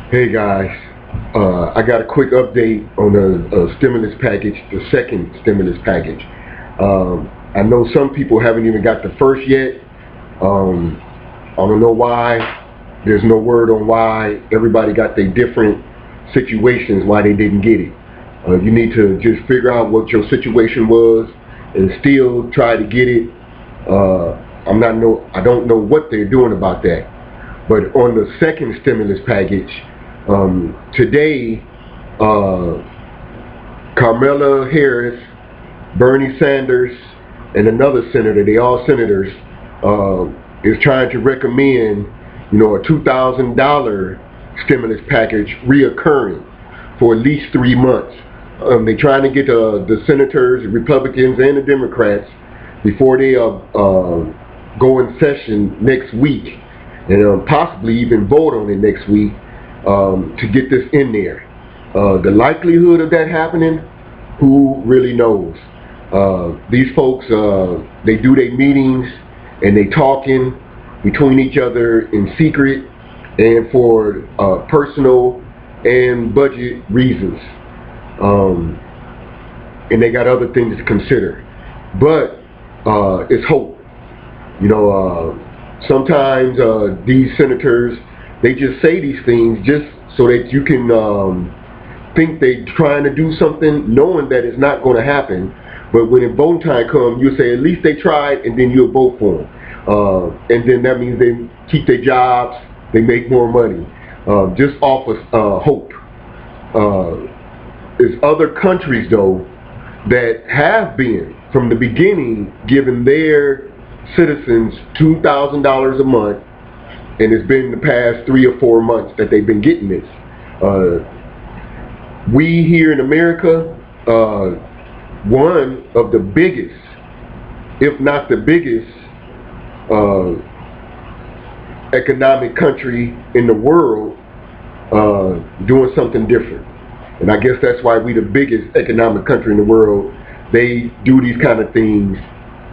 Hey guys, I got a quick update on the stimulus package, the second stimulus package. I know some people haven't even got the first yet. Um, I don't know why. There's no word on why. Everybody got their different situations why they didn't get it. You need to just figure out what your situation was and still try to get it. I don't know what they're doing about that. But on the second stimulus package, today, uh, Kamala Harris, Bernie Sanders, and another senator, they all senators, is trying to recommend, a $2,000 stimulus package reoccurring for at least 3 months. They're trying to get the senators, the Republicans, and the Democrats before they go in session next week, and possibly even vote on it next week, to get this in there. The likelihood of that happening, who really knows? These folks, they do their meetings and they talking between each other in secret and for personal and budget reasons. And they got other things to consider. But it's hope. Sometimes these senators, they just say these things just so that you can think they're trying to do something, knowing that it's not going to happen. But when voting time comes, you say at least they tried, and then you'll vote for them. And then that means they keep their jobs, they make more money, just off of hope. There's other countries though that have been from the beginning giving their citizens $2,000 a month, and it's been the past 3 or 4 months that they've been getting this. We here in America, one of the biggest, if not the biggest, economic country in the world, doing something different. And I guess that's why we the biggest economic country in the world. They do these kind of things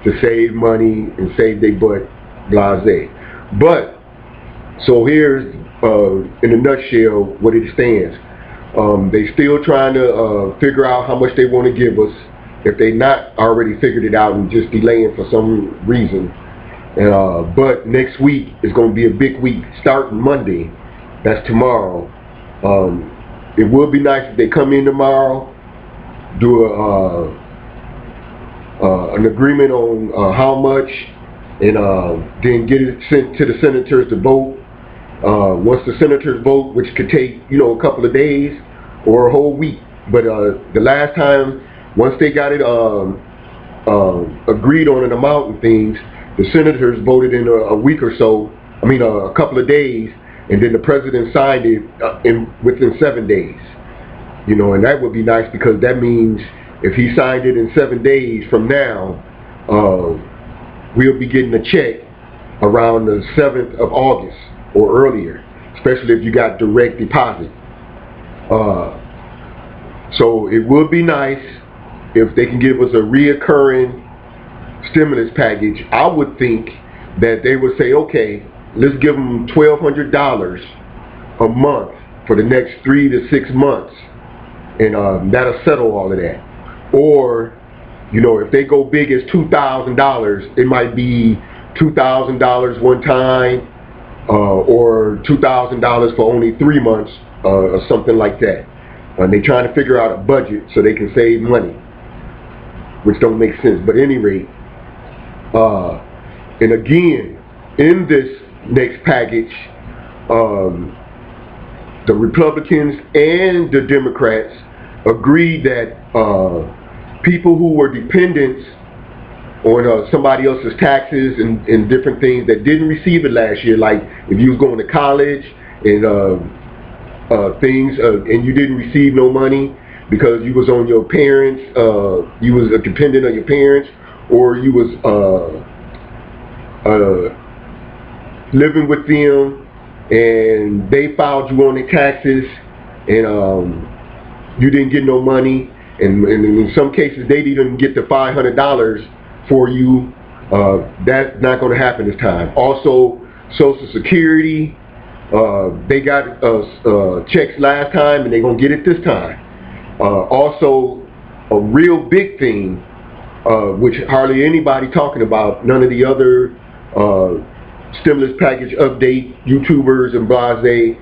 to save money and save their butt, blase. But, so here's, in a nutshell, what it stands. They still trying to figure out how much they want to give us, if they not already figured it out and just delaying for some reason. But next week is going to be a big week, starting Monday. That's tomorrow. It would be nice if they come in tomorrow, do an agreement on how much, and then get it sent to the senators to vote. Once the senators vote, which could take a couple of days or a whole week, but the last time, once they got it agreed on an amount and things, the senators voted in a week or so. A couple of days, and then the president signed it within 7 days. And that would be nice, because that means if he signed it in 7 days from now, we'll be getting a check around the 7th of August or earlier, especially if you got direct deposit. So it would be nice if they can give us a reoccurring stimulus package. I would think that they would say, okay, let's give them $1,200 a month for the next 3 to 6 months, and that'll settle all of that. Or, if they go big as $2,000, it might be $2,000 one time, or $2,000 for only 3 months, or something like that. And they're trying to figure out a budget so they can save money, which don't make sense. But at any rate, and again, in this next package, the Republicans and the Democrats agreed that people who were dependents on somebody else's taxes and different things that didn't receive it last year, like if you was going to college and things, and you didn't receive no money because you was on your parents, you was a dependent on your parents, or you was living with them and they filed you on their taxes, and you didn't get no money, and in some cases they didn't get the $500 for you. That's not going to happen this time. Also, Social Security, They got checks last time, and they're gonna get it this time. Also, a real big thing, which hardly anybody talking about, none of the other stimulus package update YouTubers and blase,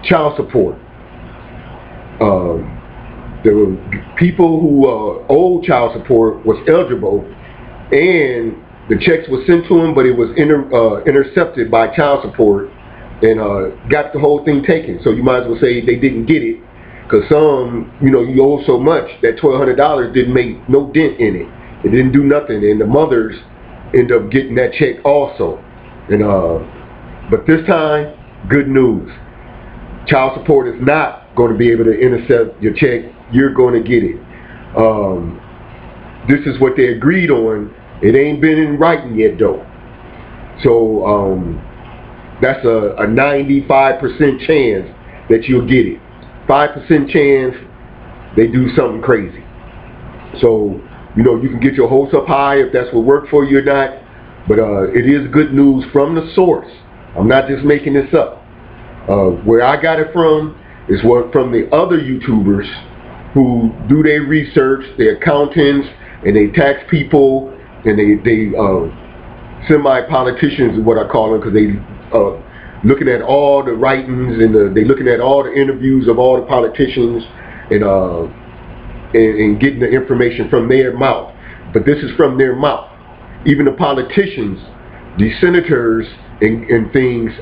child support. The people who owed child support was eligible, and the checks were sent to them, but it was intercepted by child support, and got the whole thing taken. So you might as well say they didn't get it, because some, you owe so much that $1,200 didn't make no dent in it. It didn't do nothing, and the mothers end up getting that check also. And but this time, good news. Child support is not going to be able to intercept your check. You're going to get it. This is what they agreed on. It ain't been in writing yet though. So that's a 95% chance that you'll get it. 5% chance they do something crazy. So, you can get your hopes up high if that's what worked for you or not. But it is good news from the source. I'm not just making this up. Where I got it from is from the other YouTubers who do their research, their accountants, and they tax people, and they semi-politicians is what I call them, because they looking at all the writings, and they looking at all the interviews of all the politicians, and getting the information from their mouth. But this is from their mouth. Even the politicians, the senators and things,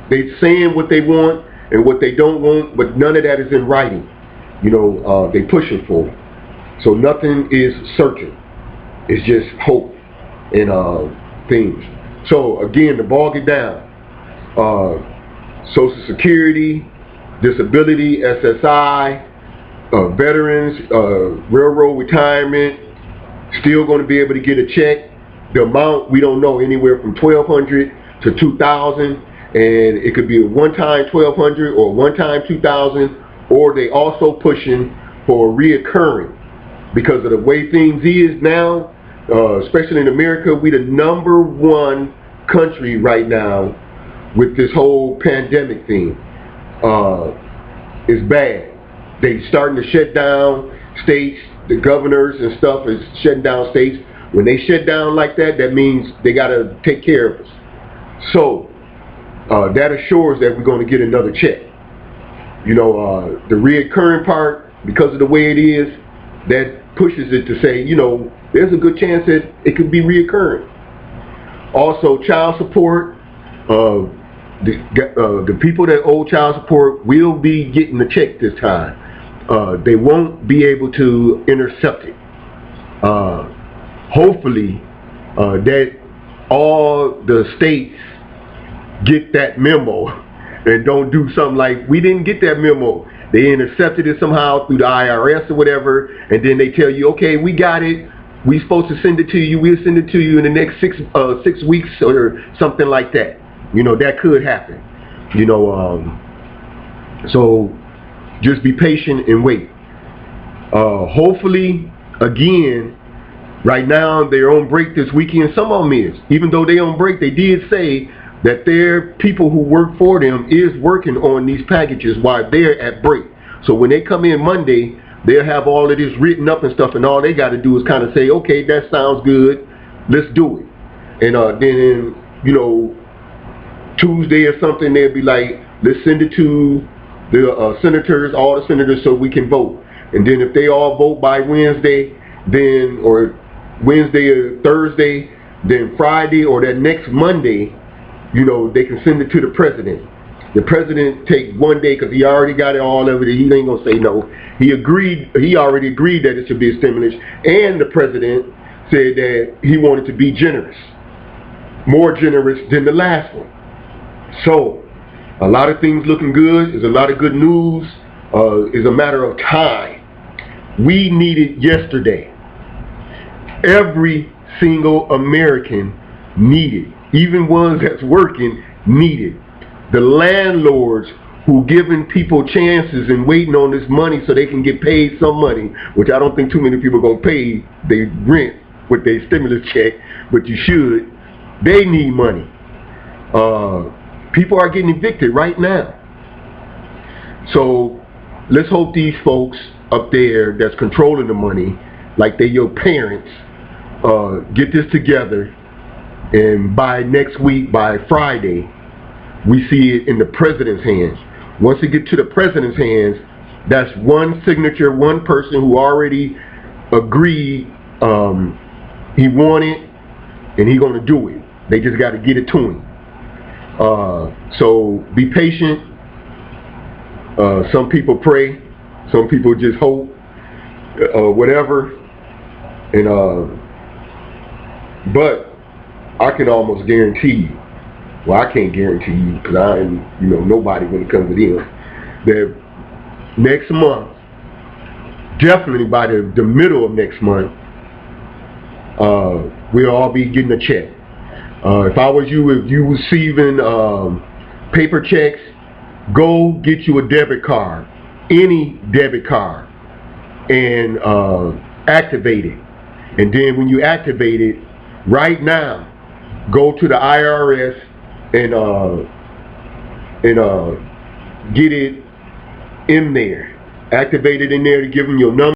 they saying what they want and what they don't want, but none of that is in writing. They pushing for it. So nothing is certain. It's just hope and things. So again, to bog it down, Social Security, disability, SSI, veterans, railroad retirement, still going to be able to get a check. The amount, we don't know, anywhere from $1,200 to $2,000, and it could be a one-time $1,200 or one-time $2,000, or they also pushing for reoccurring, because of the way things is now, especially in America. We the #1 country right now with this whole pandemic thing. It's bad. They starting to shut down states. The governors and stuff is shutting down states. When they shut down like that, that means they got to take care of us. So that assures that we're going to get another check. The reoccurring part, because of the way it is, that pushes it to say, there's a good chance that it could be reoccurring. Also, child support. The people that owe child support will be getting the check this time. They won't be able to intercept it. Hopefully, that all the states get that memo and don't do something like, we didn't get that memo. They intercepted it somehow through the IRS or whatever, and then they tell you, okay, we got it. We're supposed to send it to you. We'll send it to you in the next 6 weeks or something like that. That could happen. So just be patient and wait. Hopefully, again, right now they're on break this weekend. Some of them is. Even though they're on break, they did say that their people who work for them is working on these packages while they're at break. So when they come in Monday, they'll have all of this written up and stuff, and all they got to do is kind of say, okay, that sounds good, let's do it. And then, Tuesday or something, they'll be like, let's send it to the senators, all the senators, so we can vote. And then if they all vote by Wednesday, or Wednesday or Thursday, then Friday or that next Monday, they can send it to the president. The president take 1 day, because he already got it all over there. He ain't gonna say no. He already agreed that it should be a stimulus, and the president said that he wanted to be generous, more generous than the last one. So a lot of things looking good. There's a lot of good news. It's a matter of time. We need it yesterday. Every single American needed, even ones that's working, needed. The landlords who giving people chances and waiting on this money so they can get paid some money, which I don't think too many people are going to pay their rent with their stimulus check, but you should. They need money. People are getting evicted right now. So let's hope these folks up there that's controlling the money, like they your parents, get this together, and by next week, by Friday, we see it in the president's hands. Once it gets to the president's hands, that's one signature, one person who already agreed he wanted, and he's going to do it. They just got to get it to him. So be patient. Some people pray, some people just hope, whatever. And but I can almost guarantee you. Well, I can't guarantee you because I am, nobody when it comes to them. That next month, definitely by the middle of next month, we'll all be getting a check. If I was you, if you receiving paper checks, go get you a debit card, any debit card, and activate it. And then when you activate it, right now, go to the IRS and get it in there. Activate it in there to give them your number.